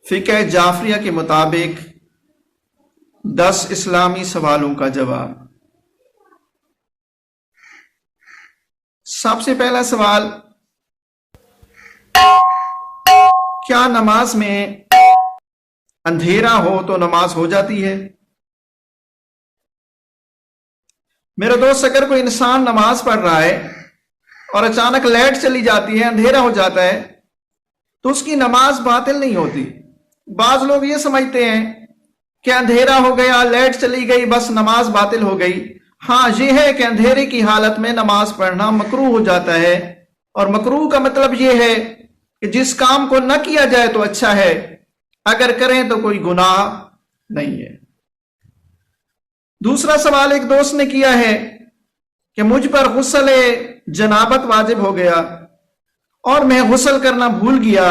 فقہ جعفریہ کے مطابق 10 اسلامی سوالوں کا جواب۔ سب سے پہلا سوال، کیا نماز میں اندھیرا ہو تو نماز ہو جاتی ہے؟ میرے دوست، اگر کوئی انسان نماز پڑھ رہا ہے اور اچانک لائٹ چلی جاتی ہے، اندھیرا ہو جاتا ہے، تو اس کی نماز باطل نہیں ہوتی۔ بعض لوگ یہ سمجھتے ہیں کہ اندھیرا ہو گیا، لائٹ چلی گئی، بس نماز باطل ہو گئی۔ ہاں، یہ ہے کہ اندھیرے کی حالت میں نماز پڑھنا مکروہ ہو جاتا ہے، اور مکروہ کا مطلب یہ ہے کہ جس کام کو نہ کیا جائے تو اچھا ہے، اگر کریں تو کوئی گناہ نہیں ہے۔ دوسرا سوال ایک دوست نے کیا ہے کہ مجھ پر غسل جنابت واجب ہو گیا اور میں غسل کرنا بھول گیا،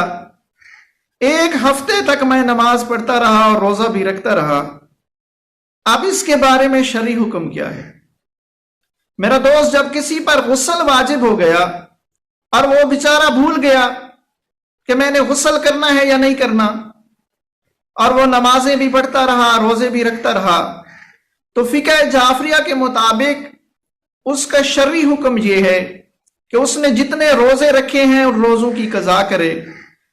1 ہفتے تک میں نماز پڑھتا رہا اور روزہ بھی رکھتا رہا، اب اس کے بارے میں شرعی حکم کیا ہے؟ میرا دوست، جب کسی پر غسل واجب ہو گیا اور وہ بیچارہ بھول گیا کہ میں نے غسل کرنا ہے یا نہیں کرنا، اور وہ نمازیں بھی پڑھتا رہا، روزے بھی رکھتا رہا، تو فقہ جعفریہ کے مطابق اس کا شرعی حکم یہ ہے کہ اس نے جتنے روزے رکھے ہیں ان روزوں کی قضا کرے،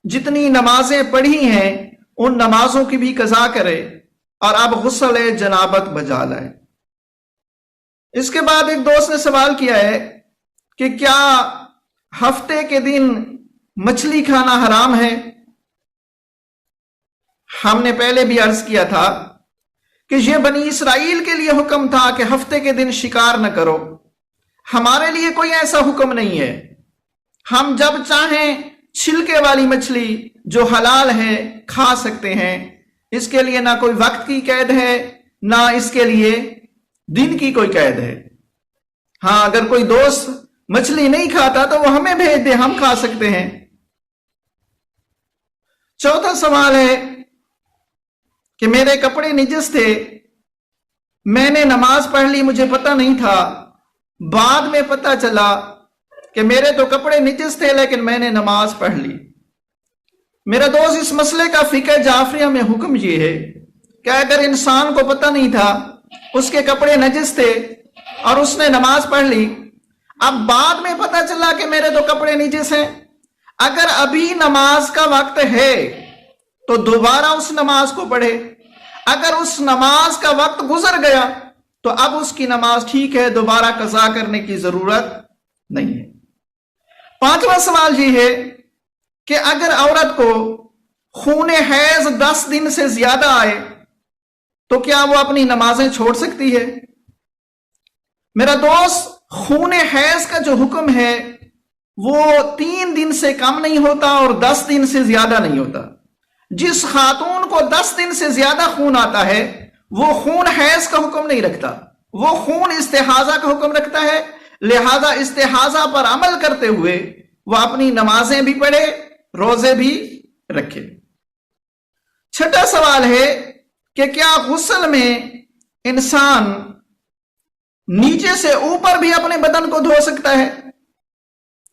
جتنی نمازیں پڑھی ہیں ان نمازوں کی بھی قضا کرے، اور اب غسل جنابت بجا لائے۔ اس کے بعد ایک دوست نے سوال کیا ہے کہ کیا ہفتے کے دن مچھلی کھانا حرام ہے؟ ہم نے پہلے بھی عرض کیا تھا کہ یہ بنی اسرائیل کے لیے حکم تھا کہ ہفتے کے دن شکار نہ کرو، ہمارے لیے کوئی ایسا حکم نہیں ہے۔ ہم جب چاہیں چھلکے والی مچھلی جو حلال ہے کھا سکتے ہیں، اس کے لیے نہ کوئی وقت کی قید ہے، نہ اس کے لیے دن کی کوئی قید ہے۔ ہاں، اگر کوئی دوست مچھلی نہیں کھاتا تو وہ ہمیں بھیج دے، ہم کھا سکتے ہیں۔ چوتھا سوال ہے کہ میرے کپڑے نجس تھے، میں نے نماز پڑھ لی، مجھے پتہ نہیں تھا، بعد میں پتہ چلا کہ میرے تو کپڑے نجس تھے لیکن میں نے نماز پڑھ لی۔ میرا دوست، اس مسئلے کا فقہ جعفریہ میں حکم یہ ہے کہ اگر انسان کو پتہ نہیں تھا، اس کے کپڑے نجس تھے اور اس نے نماز پڑھ لی، اب بعد میں پتہ چلا کہ میرے تو کپڑے نجس ہیں، اگر ابھی نماز کا وقت ہے تو دوبارہ اس نماز کو پڑھے، اگر اس نماز کا وقت گزر گیا تو اب اس کی نماز ٹھیک ہے، دوبارہ قضا کرنے کی ضرورت نہیں ہے۔ پانچواں سوال یہ ہے کہ اگر عورت کو خون حیض 10 دن سے زیادہ آئے تو کیا وہ اپنی نمازیں چھوڑ سکتی ہے؟ میرا دوست، خون حیض کا جو حکم ہے وہ 3 دن سے کم نہیں ہوتا اور 10 دن سے زیادہ نہیں ہوتا۔ جس خاتون کو 10 دن سے زیادہ خون آتا ہے وہ خون حیض کا حکم نہیں رکھتا، وہ خون استحاضہ کا حکم رکھتا ہے، لہذا استحاضہ پر عمل کرتے ہوئے وہ اپنی نمازیں بھی پڑھے، روزے بھی رکھے۔ چھٹا سوال ہے کہ کیا غسل میں انسان نیچے سے اوپر بھی اپنے بدن کو دھو سکتا ہے؟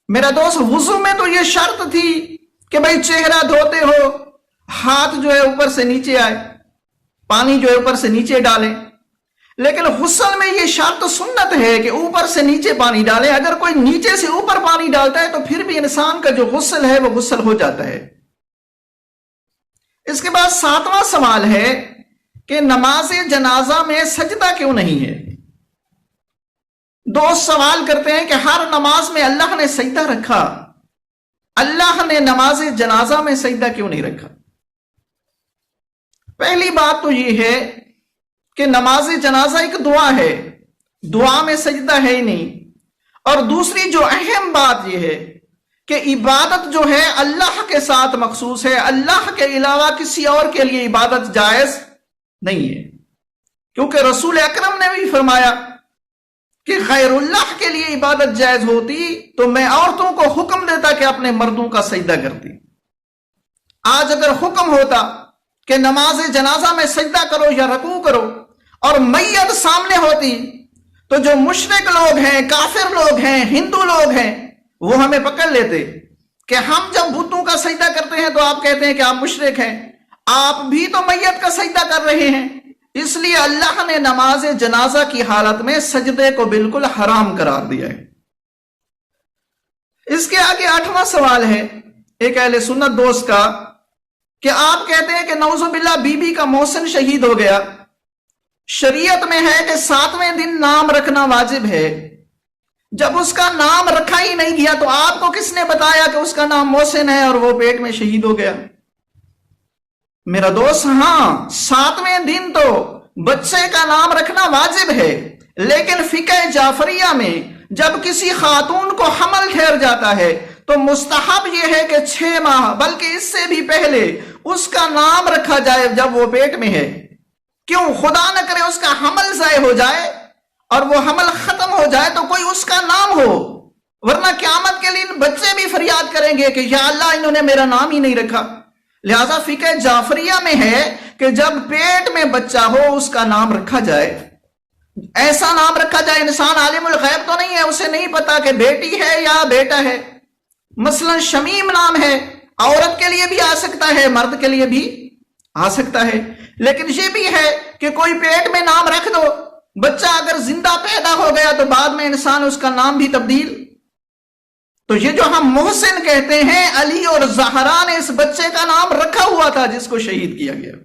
میرا دوست، وضو میں تو یہ شرط تھی کہ بھئی چہرہ دھوتے ہو ہاتھ جو ہے اوپر سے نیچے آئے، پانی جو ہے اوپر سے نیچے ڈالیں، لیکن غسل میں یہ شرط سنت ہے کہ اوپر سے نیچے پانی ڈالیں۔ اگر کوئی نیچے سے اوپر پانی ڈالتا ہے تو پھر بھی انسان کا جو غسل ہے وہ غسل ہو جاتا ہے۔ اس کے بعد 7واں سوال ہے کہ نماز جنازہ میں سجدہ کیوں نہیں ہے؟ دوست سوال کرتے ہیں کہ ہر نماز میں اللہ نے سجدہ رکھا، اللہ نے نماز جنازہ میں سجدہ کیوں نہیں رکھا؟ پہلی بات تو یہ ہے کہ نماز جنازہ ایک دعا ہے، دعا میں سجدہ ہے ہی نہیں، اور دوسری جو اہم بات یہ ہے کہ عبادت جو ہے اللہ کے ساتھ مخصوص ہے، اللہ کے علاوہ کسی اور کے لیے عبادت جائز نہیں ہے، کیونکہ رسول اکرم نے بھی فرمایا کہ غیر اللہ کے لیے عبادت جائز ہوتی تو میں عورتوں کو حکم دیتا کہ اپنے مردوں کا سجدہ کرتی۔ آج اگر حکم ہوتا کہ نماز جنازہ میں سجدہ کرو یا رکوع کرو اور میت سامنے ہوتی تو جو مشرک لوگ ہیں، کافر لوگ ہیں، ہندو لوگ ہیں، وہ ہمیں پکڑ لیتے کہ ہم جب بتوں کا سجدہ کرتے ہیں تو آپ کہتے ہیں کہ آپ مشرک ہیں، آپ بھی تو میت کا سجدہ کر رہے ہیں، اس لیے اللہ نے نماز جنازہ کی حالت میں سجدے کو بالکل حرام قرار دیا ہے۔ اس کے آگے 8واں سوال ہے ایک اہل سنت دوست کا کہ آپ کہتے ہیں کہ نعوذ باللہ بی بی کا محسن شہید ہو گیا، شریعت میں ہے کہ 7ویں دن نام رکھنا واجب ہے، جب اس کا نام رکھا ہی نہیں گیا تو آپ کو کس نے بتایا کہ اس کا نام محسن ہے اور وہ پیٹ میں شہید ہو گیا؟ میرا دوست، ہاں 7ویں دن تو بچے کا نام رکھنا واجب ہے، لیکن فقہ جعفریہ میں جب کسی خاتون کو حمل ٹھہر جاتا ہے تو مستحب یہ ہے کہ 6 ماہ بلکہ اس سے بھی پہلے اس کا نام رکھا جائے جب وہ پیٹ میں ہے۔ کیوں؟ خدا نہ کرے اس کا حمل ضائع ہو جائے اور وہ حمل ختم ہو جائے تو کوئی اس کا نام ہو، ورنہ قیامت کے لیے بچے بھی فریاد کریں گے کہ یا اللہ انہوں نے میرا نام ہی نہیں رکھا۔ لہذا فقہ جعفریہ میں ہے کہ جب پیٹ میں بچہ ہو اس کا نام رکھا جائے، ایسا نام رکھا جائے، انسان عالم الغیب تو نہیں ہے، اسے نہیں پتا کہ بیٹی ہے یا بیٹا ہے، مثلا شمیم نام ہے، عورت کے لیے بھی آ سکتا ہے، مرد کے لیے بھی آ سکتا ہے، لیکن یہ بھی ہے کہ کوئی پیٹ میں نام رکھ دو، بچہ اگر زندہ پیدا ہو گیا تو بعد میں انسان اس کا نام بھی تبدیل۔ تو یہ جو ہم محسن کہتے ہیں، علی اور زہرا نے اس بچے کا نام رکھا ہوا تھا جس کو شہید کیا گیا۔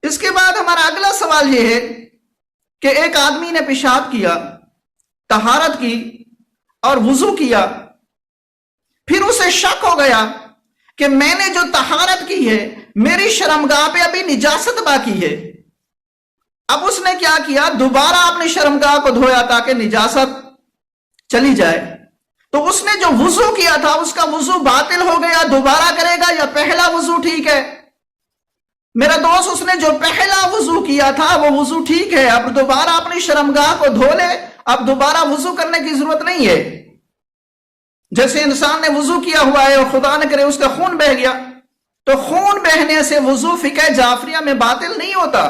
اس کے بعد ہمارا اگلا سوال یہ ہے کہ ایک آدمی نے پیشاب کیا، طہارت کی اور وضو کیا، پھر اسے شک ہو گیا کہ میں نے جو طہارت کی ہے میری شرمگاہ پہ ابھی نجاست باقی ہے۔ اب اس نے کیا کیا؟ دوبارہ اپنی شرمگاہ کو دھویا تاکہ نجاست چلی جائے۔ تو اس نے جو وضو کیا تھا اس کا وضو باطل ہو گیا، دوبارہ کرے گا یا پہلا وضو ٹھیک ہے؟ میرا دوست، اس نے جو پہلا وضو کیا تھا وہ وضو ٹھیک ہے، اب دوبارہ اپنی شرمگاہ کو دھو لے، اب دوبارہ وضو کرنے کی ضرورت نہیں ہے۔ جیسے انسان نے وضو کیا ہوا ہے اور خدا نہ کرے اس کا خون بہ گیا، تو خون بہنے سے وضو فقہ جعفریہ میں باطل نہیں ہوتا،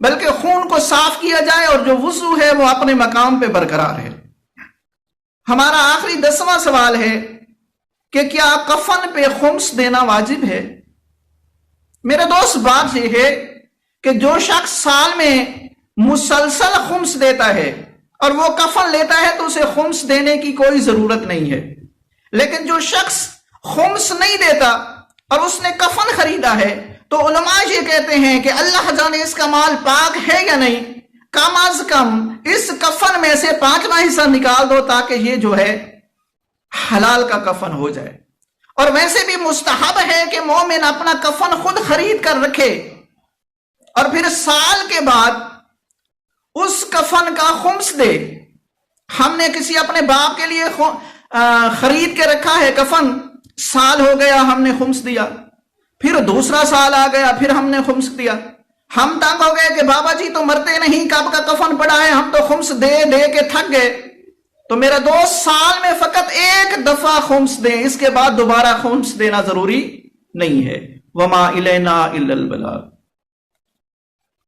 بلکہ خون کو صاف کیا جائے اور جو وضو ہے وہ اپنے مقام پہ برقرار ہے۔ ہمارا آخری 10واں سوال ہے کہ کیا کفن پہ خمس دینا واجب ہے؟ میرے دوست، بات یہ ہے کہ جو شخص سال میں مسلسل خمس دیتا ہے اور وہ کفن لیتا ہے تو اسے خمس دینے کی کوئی ضرورت نہیں ہے، لیکن جو شخص خمس نہیں دیتا اور اس نے کفن خریدا ہے تو علماء یہ کہتے ہیں کہ اللہ جانے اس کا مال پاک ہے یا نہیں، کم از کم اس کفن میں سے 5واں حصہ نکال دو تاکہ یہ جو ہے حلال کا کفن ہو جائے۔ اور ویسے بھی مستحب ہے کہ مومن اپنا کفن خود خرید کر رکھے اور پھر سال کے بعد اس کفن کا خمس دے۔ ہم نے کسی اپنے باپ کے لیے خرید کے رکھا ہے کفن، سال ہو گیا ہم نے خمس دیا، پھر دوسرا سال آ گیا پھر ہم نے خمس دیا، ہم تنگ ہو گئے کہ بابا جی تو مرتے نہیں، کب کا کفن پڑا ہے، ہم تو خمس دے دے کے تھک گئے۔ تو میرا دوست، سال میں فقط ایک دفعہ خمس دیں، اس کے بعد دوبارہ خمس دینا ضروری نہیں ہے۔ وما الینا الا البلاغ۔